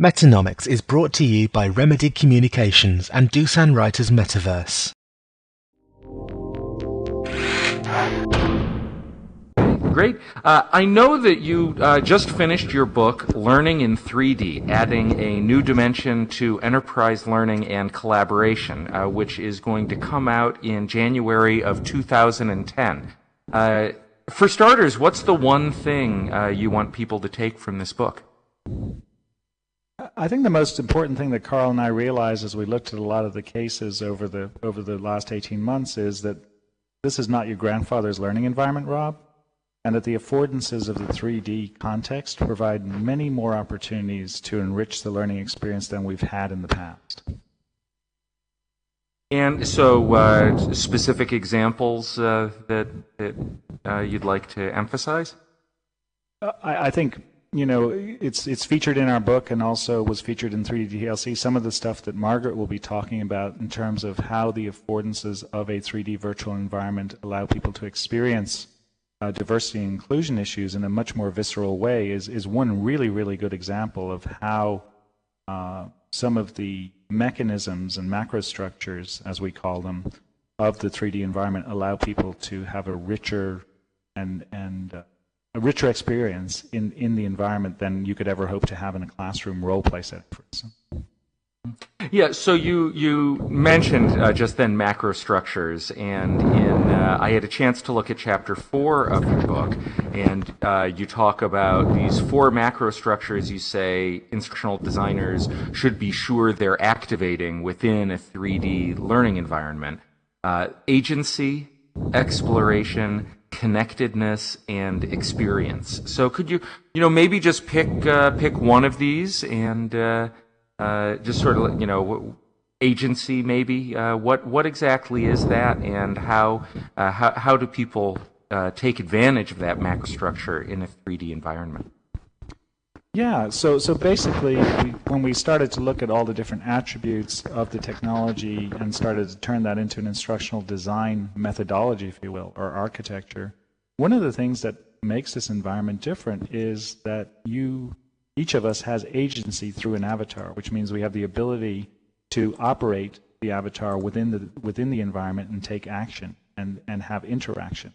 Metanomics is brought to you by Remedy Communications and Dusan Writers Metaverse. Great. I know that you just finished your book, Learning in 3D, adding a new dimension to enterprise learning and collaboration, which is going to come out in January of 2010. For starters, what's the one thing you want people to take from this book? I think the most important thing that Carl and I realized as we looked at a lot of the cases over the last 18 months is that this is not your grandfather's learning environment, Rob, and that the affordances of the 3D context provide many more opportunities to enrich the learning experience than we've had in the past. And so, specific examples that you'd like to emphasize? I think, you know, it's featured in our book and also was featured in 3D TLC. Some of the stuff that Margaret will be talking about in terms of how the affordances of a 3D virtual environment allow people to experience diversity and inclusion issues in a much more visceral way is one really, really good example of how some of the mechanisms and macrostructures, as we call them, of the 3D environment allow people to have a richer a richer experience in the environment than you could ever hope to have in a classroom role play setting, for instance. Yeah, so you mentioned just then macrostructures, and I had a chance to look at chapter 4 of your book, and you talk about these 4 macrostructures you say instructional designers should be sure they're activating within a 3D learning environment. Agency, exploration, connectedness, and experience. So could you maybe just pick one of these and just sort of, agency maybe. What exactly is that, and how do people take advantage of that macrostructure in a 3D environment? Yeah, so basically, when we started to look at all the different attributes of the technology and started to turn that into an instructional design methodology, if you will, or architecture, one of the things that makes this environment different is that each of us has agency through an avatar, which means we have the ability to operate the avatar within the environment and take action and have interaction.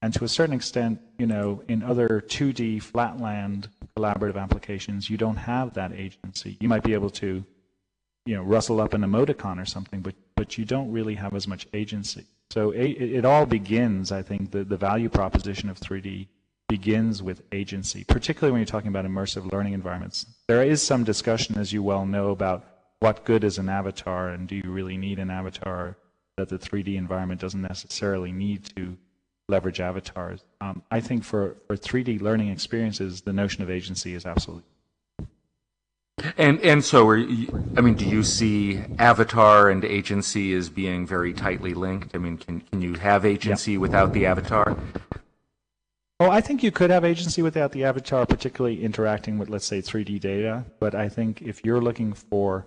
And to a certain extent, in other 2D flatland collaborative applications, you don't have that agency. You might be able to, rustle up an emoticon or something, but you don't really have as much agency. So it all begins, I think, the value proposition of 3D begins with agency, particularly when you're talking about immersive learning environments. There is some discussion, as you well know, about what good is an avatar, and do you really need an avatar, that the 3D environment doesn't necessarily need to leverage avatars. I think for 3D learning experiences, the notion of agency is absolutely. And so, do you see avatar and agency as being very tightly linked? I mean, can you have agency without the avatar? Oh, I think you could have agency without the avatar, particularly interacting with, let's say, 3D data. But I think if you're looking for,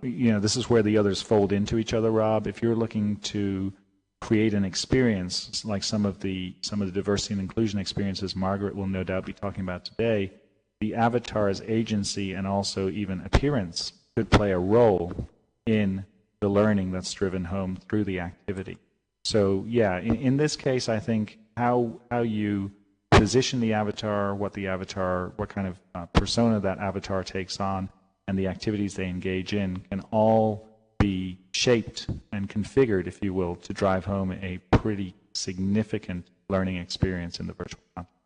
this is where the others fold into each other, Rob. If you're looking to create an experience like some of the diversity and inclusion experiences Margaret will no doubt be talking about today, the avatar's agency and also even appearance could play a role in the learning that's driven home through the activity. So yeah, in this case, I think how you position the avatar, what kind of persona that avatar takes on, and the activities they engage in can all be shaped and configured, if you will, to drive home a pretty significant learning experience in the virtual context.